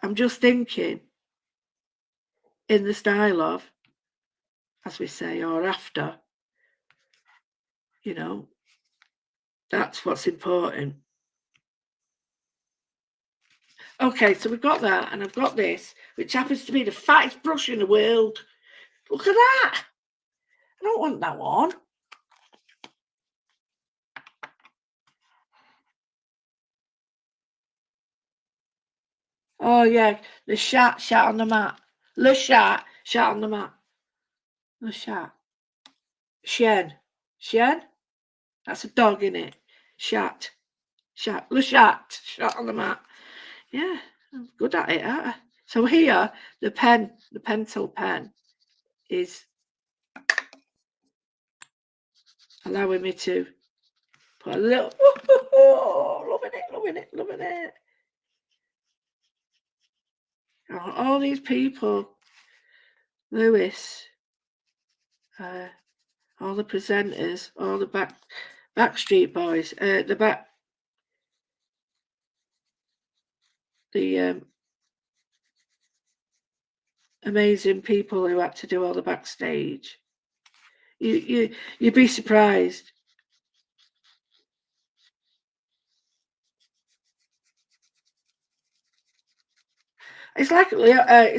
S1: I'm just thinking in the style of, as we say, or after. That's what's important. Okay, so we've got that, and I've got this, which happens to be the fattest brush in the world. Look at that. I don't want that one. Oh, yeah, the shat on the mat. Le shat on the mat. Le shat. Shen. That's a dog, in it. Shat. Le shat on the mat. Yeah, I'm good at it, aren't I? So here, the pencil pen, is allowing me to put a little. Loving it. All these people, Lewis, all the presenters, all the Backstreet Boys, the amazing people who had to do all the backstage. You'd be surprised. It's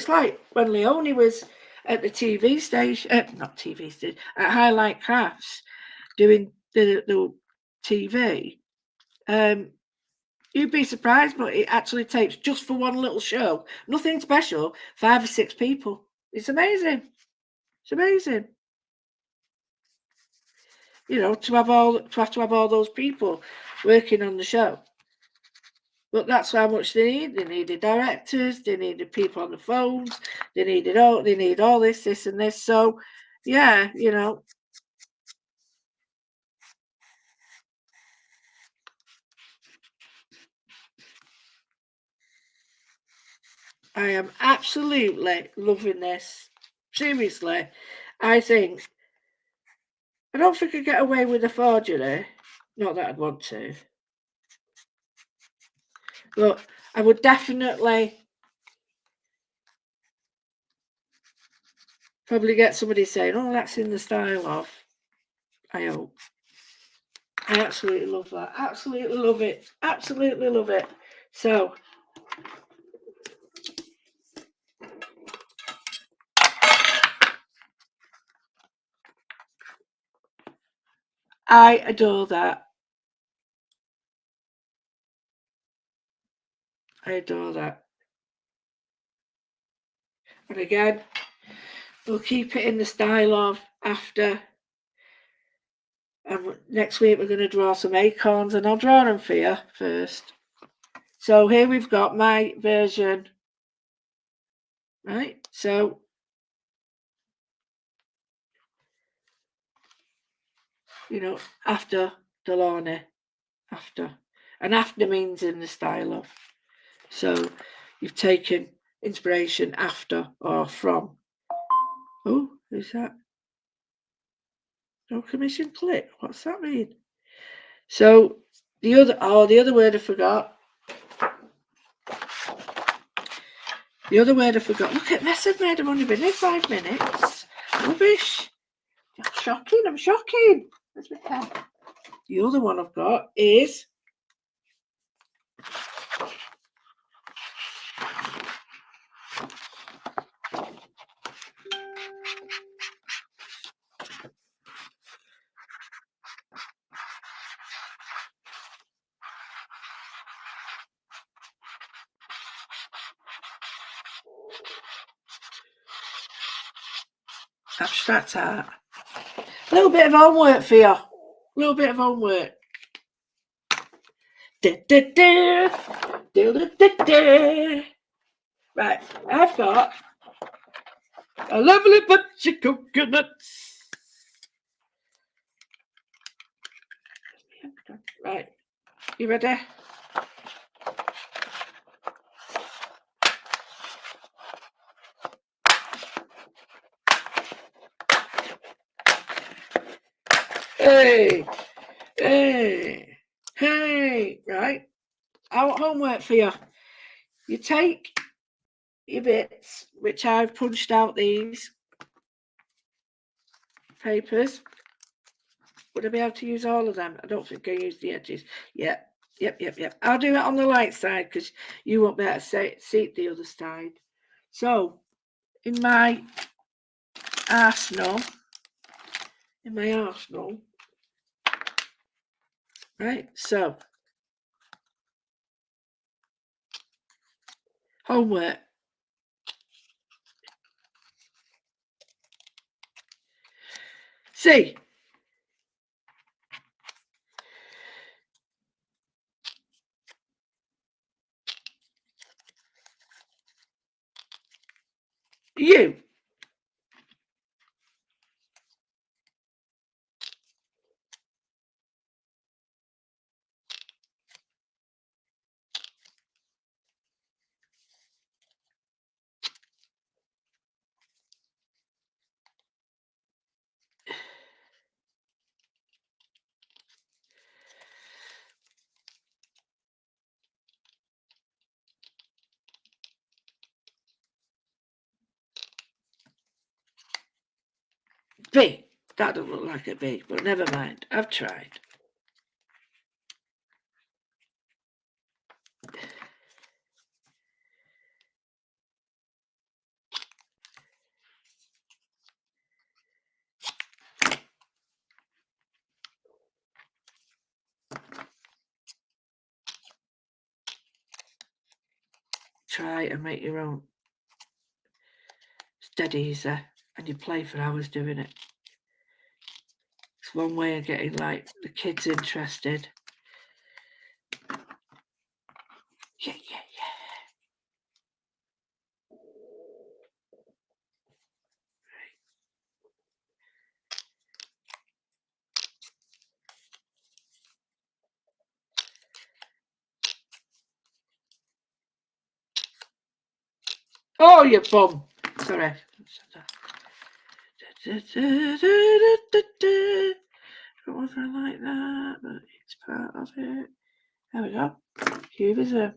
S1: like when Leone was at the TV station, not TV station, at Highlight Crafts, doing the TV. You'd be surprised, but it actually takes, just for one little show, nothing special, 5 or 6 people. It's amazing. It's amazing. You know, to have all those people working on the show. But that's how much they need. They needed directors, they needed people on the phones, they need all this, and this. So yeah, you know. I am absolutely loving this. Seriously. I don't think I'd get away with a forgery. Not that I'd want to. But I would definitely probably get somebody saying, oh, that's in the style of. I hope. I absolutely love that. Absolutely love it. Absolutely love it. So I adore that. I adore that. And again, we'll keep it in the style of after. And next week we're going to draw some acorns, and I'll draw them for you first. So here we've got my version. Right, so you know, after Delaunay, after. And after means in the style of. So you've taken inspiration after or from. Oh, who's that? No commission clip. What's that mean? So the other word I forgot. The other word I forgot. Look at this, I've made. I've only been here 5 minutes. Rubbish. I'm shocking. Where's my pen? The other one I've got is abstract art. A little bit of homework for you. A little bit of homework. Right, I've got a lovely bunch of coconuts. Right, you ready? Hey, hey, hey, right. Our homework for you. You take your bits, which I've punched out these papers. Would I be able to use all of them? I don't think I use the edges. Yep. I'll do it on the light side because you won't be able to see the other side. So, in my arsenal, right? So, homework. See, you B. That doesn't look like a B, but never mind. I've tried. try and make your own. It's dead easy, and you play for hours doing it. It's one way of getting like the kids interested. Yeah. Oh, you bum. Sorry. Don't know if I like that, but it's part of it. There we go. Cubism.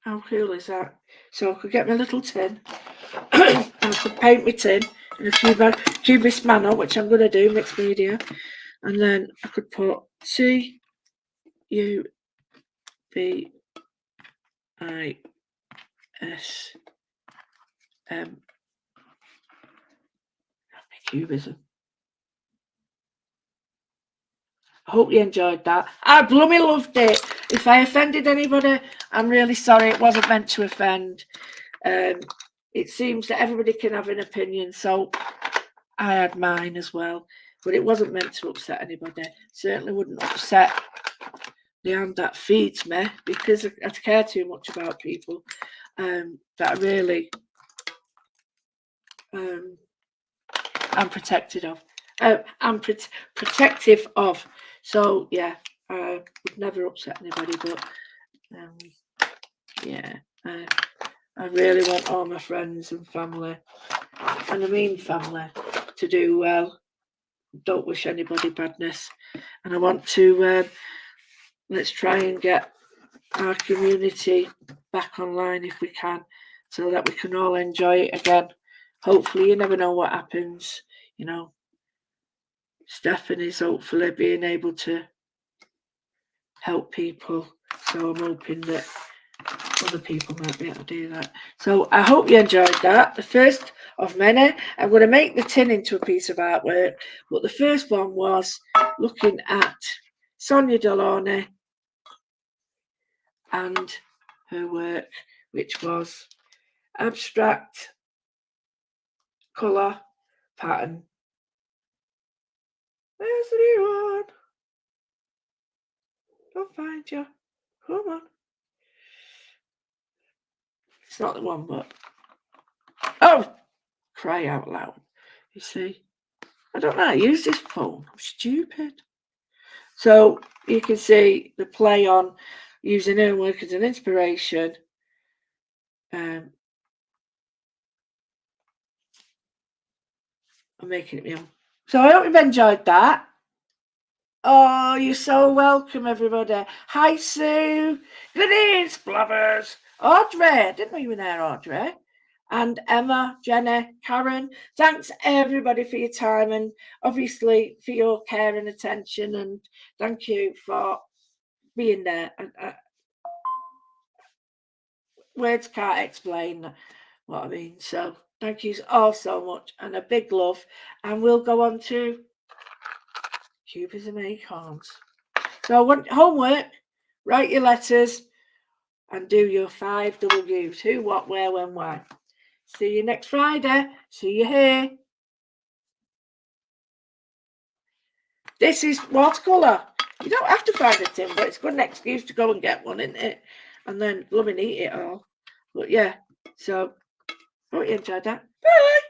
S1: How cool is that? So I could get my little tin and I could paint my tin in a cubist manner, which I'm going to do, mixed media. And then I could put C-U-B-I-S-M. Cubism. I hope you enjoyed that. I blooming loved it. If I offended anybody, I'm really sorry. It wasn't meant to offend. It seems that everybody can have an opinion, so I had mine as well. But it wasn't meant to upset anybody. Certainly wouldn't upset the hand that feeds me, because I care too much about people that I really I'm protected of. I'm protective of. So yeah, I would never upset anybody, but yeah, I really want all my friends and family, and I mean family, to do well. Don't wish anybody badness, and I want to let's try and get our community back online if we can, so that we can all enjoy it again. Hopefully, you never know what happens, you know. Stephanie's hopefully being able to help people, so I'm hoping that other people might be able to do that. So I hope you enjoyed that. The first of many. I'm going to make the tin into a piece of artwork, but the first one was looking at Sonia Delaunay and her work, which was abstract colour pattern. There's the new one. Don't find you. Come on. It's not the one, but oh, cry out loud. You see, I don't know how to use this phone. I'm stupid. So you can see the play on using her work as an inspiration. I'm making it my own. So I hope you've enjoyed that. Oh, you're so welcome, everybody. Hi, Sue. Goodies, blubbers. Audrey. Didn't know you were there, Audrey. And Emma, Jenny, Karen. Thanks, everybody, for your time and obviously for your care and attention. And thank you for being there. Words can't explain what I mean. So thank you all so much, and a big love. And we'll go on to Cubism Acorns. So I want homework, write your letters, and do your 5 W's. Who, what, where, when, why. See you next Friday. See you here. This is watercolour. You don't have to find a tin, but it's a good excuse to go and get one, isn't it? And then blooming eat it all. But yeah, so hope you enjoyed that. Bye.